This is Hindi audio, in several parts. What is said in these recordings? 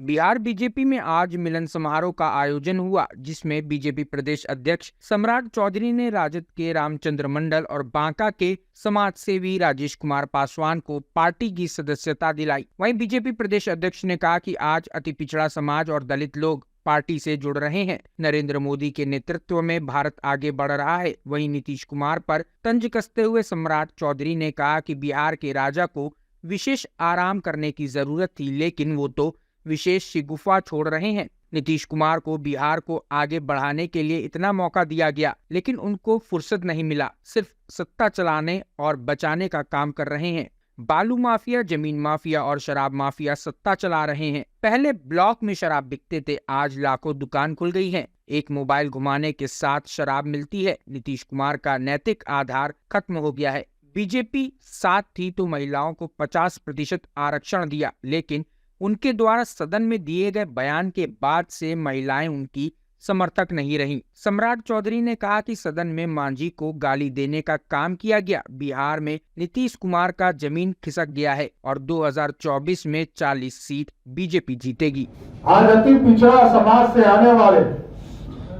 बिहार बीजेपी में आज मिलन समारोह का आयोजन हुआ, जिसमें बीजेपी प्रदेश अध्यक्ष सम्राट चौधरी ने राजद के रामचंद्र मंडल और बांका के समाज सेवी राजेश कुमार पासवान को पार्टी की सदस्यता दिलाई। वहीं बीजेपी प्रदेश अध्यक्ष ने कहा कि आज अति पिछड़ा समाज और दलित लोग पार्टी से जुड़ रहे हैं। नरेंद्र मोदी के नेतृत्व में भारत आगे बढ़ रहा है। वहीं नीतीश कुमार पर तंज कसते हुए सम्राट चौधरी ने कहा कि बिहार के राजा को विशेष आराम करने की जरूरत थी, लेकिन वो तो विशेष शिगुफा छोड़ रहे हैं। नीतीश कुमार को बिहार को आगे बढ़ाने के लिए इतना मौका दिया गया, लेकिन उनको फुर्सत नहीं मिला। सिर्फ सत्ता चलाने और बचाने का काम कर रहे हैं। बालू माफिया, जमीन माफिया और शराब माफिया सत्ता चला रहे हैं। पहले ब्लॉक में शराब बिकते थे, आज लाखों दुकान खुल गई हैं। एक मोबाइल घुमाने के साथ शराब मिलती है। नीतीश कुमार का नैतिक आधार खत्म हो गया है। बीजेपी साथ थी तो महिलाओं को 50% आरक्षण दिया, लेकिन उनके द्वारा सदन में दिए गए बयान के बाद से महिलाएं उनकी समर्थक नहीं रहीं। सम्राट चौधरी ने कहा कि सदन में मांझी को गाली देने का काम किया गया। बिहार में नीतीश कुमार का जमीन खिसक गया है और 2024 में 40 सीट बीजेपी जीतेगी। आज अति पिछड़ा समाज से आने वाले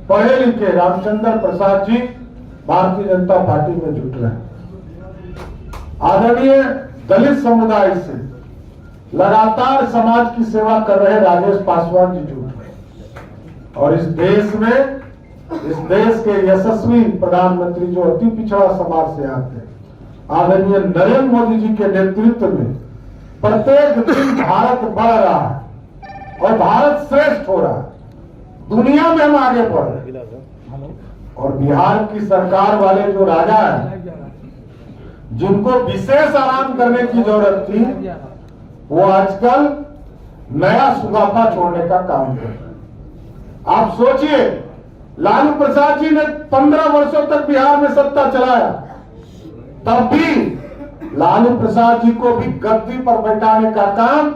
पढ़े लिखे रामचंद्र प्रसाद जी भारतीय जनता पार्टी में जुट रहे हैं। आदरणीय दलित समुदाय से लगातार समाज की सेवा कर रहे राजेश पासवान जी जुट रहे हैं। और इस देश के यशस्वी प्रधानमंत्री जो अति पिछड़ा समाज से आते हैं, आदरणीय नरेंद्र मोदी जी के नेतृत्व में प्रत्येक दिन भारत बढ़ रहा है और भारत श्रेष्ठ हो रहा है। दुनिया में हम आगे बढ़ रहे हैं। और बिहार की सरकार वाले जो राजा हैं, जिनको विशेष आराम करने की जरूरत थी, वो आजकल नया सुगापा छोड़ने का काम कर रहे हैं। आप सोचिए, लालू प्रसाद जी ने 15 वर्षों तक बिहार में सत्ता चलाया, तब भी लालू प्रसाद जी को भी गद्दी पर बैठाने का काम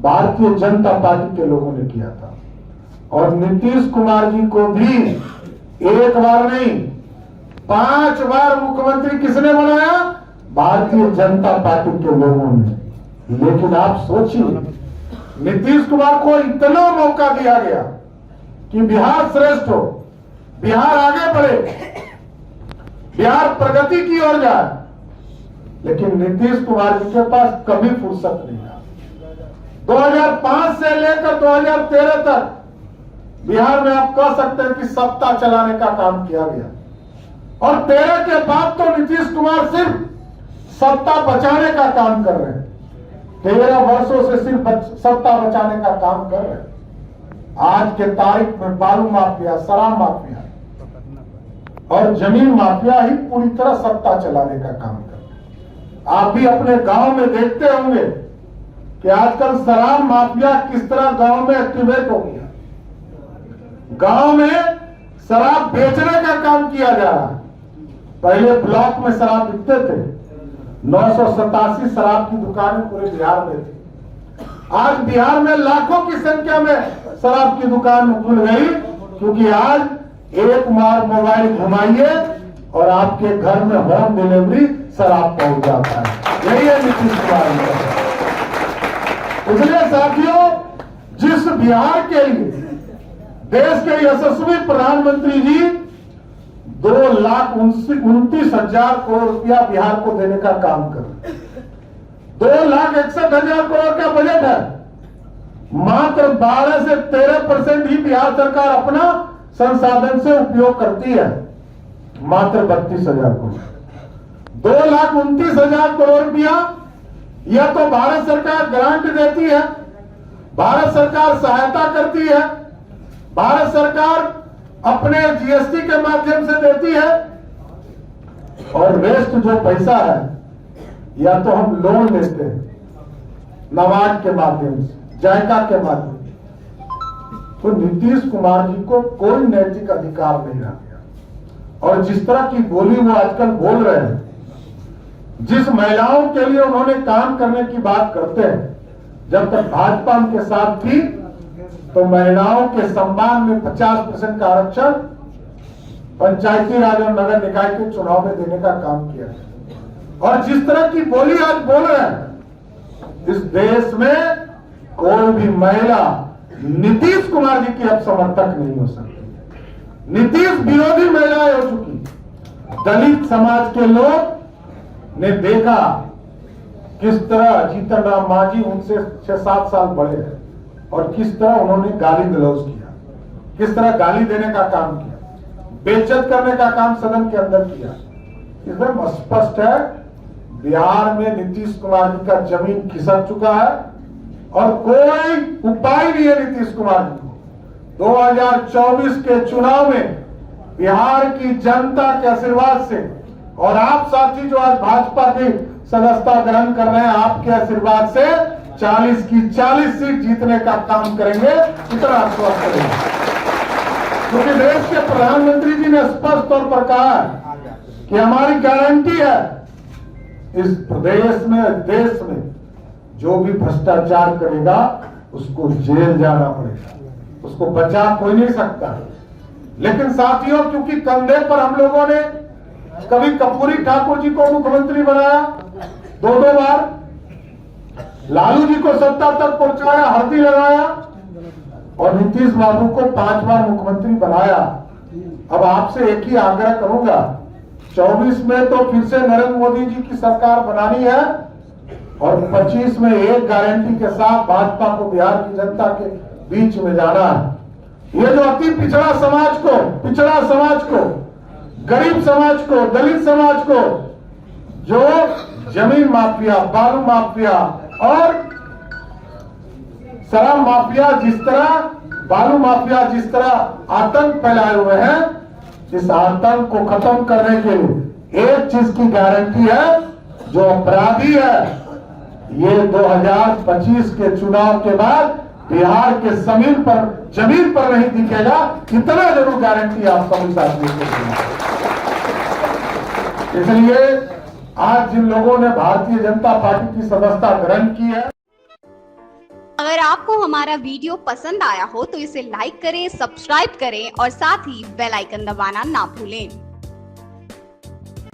भारतीय जनता पार्टी के लोगों ने किया था। और नीतीश कुमार जी को भी एक बार नहीं 5 बार मुख्यमंत्री किसने बनाया? भारतीय जनता पार्टी के लोगों ने। लेकिन आप सोचिए, नीतीश कुमार को इतना मौका दिया गया कि बिहार श्रेष्ठ हो, बिहार आगे बढ़े, बिहार प्रगति की ओर जाए, लेकिन नीतीश कुमार जी के पास कभी फुर्सत नहीं था। 2005 से लेकर 2013 तक बिहार में आप कह सकते हैं कि सत्ता चलाने का काम किया गया। और 13 के बाद तो नीतीश कुमार सिर्फ सत्ता बचाने का काम कर रहे हैं। 13 वर्षों से सिर्फ सत्ता बचाने का काम कर रहे हैं। आज के तारीख में बालू माफिया, शराब माफिया और जमीन माफिया ही पूरी तरह सत्ता चलाने का काम कर रहे हैं। आप भी अपने गांव में देखते होंगे कि आजकल शराब माफिया किस तरह गांव में एक्टिवेट हो गया। गांव में शराब बेचने का काम किया जा रहा है। पहले ब्लॉक में शराब बिकते थे, 987 शराब की दुकानें पूरे बिहार में थी। आज बिहार में लाखों की संख्या में शराब की दुकान खुल गई, क्योंकि आज एक बार मोबाइल घुमाइए और आपके घर में होम डिलीवरी शराब पहुंच जाता है। यही है नीतीश कुमार। इसलिए साथियों, जिस बिहार के लिए देश के यशस्वी प्रधानमंत्री जी 2,29,000 करोड़ रुपया बिहार को देने का काम कर रहे हैं। 2,61,000 करोड़ का बजट है। मात्र 12 से 13% ही बिहार सरकार अपना संसाधन से उपयोग करती है। मात्र 32,000 करोड़, 2,29,000 करोड़ रुपया यह तो भारत सरकार ग्रांट देती है, भारत सरकार सहायता करती है, भारत सरकार अपने जीएसटी के माध्यम से देती है। और रेस्ट जो पैसा है, या तो हम लोन लेते हैं नबार्ड के माध्यम से, जायका के माध्यम से। तो नीतीश कुमार जी को कोई नैतिक अधिकार नहीं रह गया। और जिस तरह की बोली वो आजकल बोल रहे हैं, जिस महिलाओं के लिए उन्होंने काम करने की बात करते हैं, जब तक भाजपा उनके साथ थी तो महिलाओं के सम्मान में 50% का आरक्षण पंचायती राज और नगर निकाय के चुनाव में देने का काम किया। और जिस तरह की बोली आज बोल रहे हैं, इस देश में कोई भी महिला नीतीश कुमार जी की अब समर्थक नहीं हो सकती। नीतीश विरोधी महिलाएं हो चुकी। दलित समाज के लोग ने देखा किस तरह जीतन राम मांझी उनसे 6-7 साल बड़े हैं और किस तरह उन्होंने गाली गलौज किया, किस तरह गाली देने का काम किया, बेइज्जत करने का काम सदन के अंदर किया। एकदम स्पष्ट है, बिहार में नीतीश कुमार जी का जमीन खिसक चुका है और कोई उपाय नहीं है नीतीश कुमार जी को। 2024 के चुनाव में बिहार की जनता के आशीर्वाद से और आप साथी जो आज भाजपा की सदस्यता ग्रहण कर रहे हैं, आपके आशीर्वाद से 40 की 40 सीट जीतने का काम करेंगे, इतना आश्वस्त करेंगे। क्योंकि देश के प्रधानमंत्री जी ने स्पष्ट तौर पर कहा कि हमारी गारंटी है इस प्रदेश में, देश में जो भी भ्रष्टाचार करेगा उसको जेल जाना पड़ेगा, उसको बचा कोई नहीं सकता। लेकिन साथियों, क्योंकि कंधे पर हम लोगों ने कभी कर्पूरी ठाकुर जी को मुख्यमंत्री बनाया 2-2 बार, लालू जी को सत्ता तक पहुंचाया, हल्दी लगाया, और नीतीश बाबू को 5 बार मुख्यमंत्री बनाया। अब आपसे एक ही आग्रह करूंगा, 24 में तो फिर से नरेंद्र मोदी जी की सरकार बनानी है और 25 में एक गारंटी के साथ भाजपा को बिहार की जनता के बीच में जाना है। ये जो अति पिछड़ा समाज को, गरीब समाज को, दलित समाज को, जो जमीन माफिया, बालू माफिया और शराब माफिया बालू माफिया जिस तरह आतंक फैलाए हुए हैं, इस आतंक को खत्म करने के लिए एक चीज की गारंटी है, जो अपराधी है ये 2025 के चुनाव के बाद बिहार के जमीन पर नहीं दिखेगा। इतना जरूर गारंटी आप सभी साथियों को देना। इसलिए आज जिन लोगों ने भारतीय जनता पार्टी की सदस्यता ग्रहण की है, अगर आपको हमारा वीडियो पसंद आया हो तो इसे लाइक करें, सब्सक्राइब करें और साथ ही बेल आइकन दबाना ना भूलें।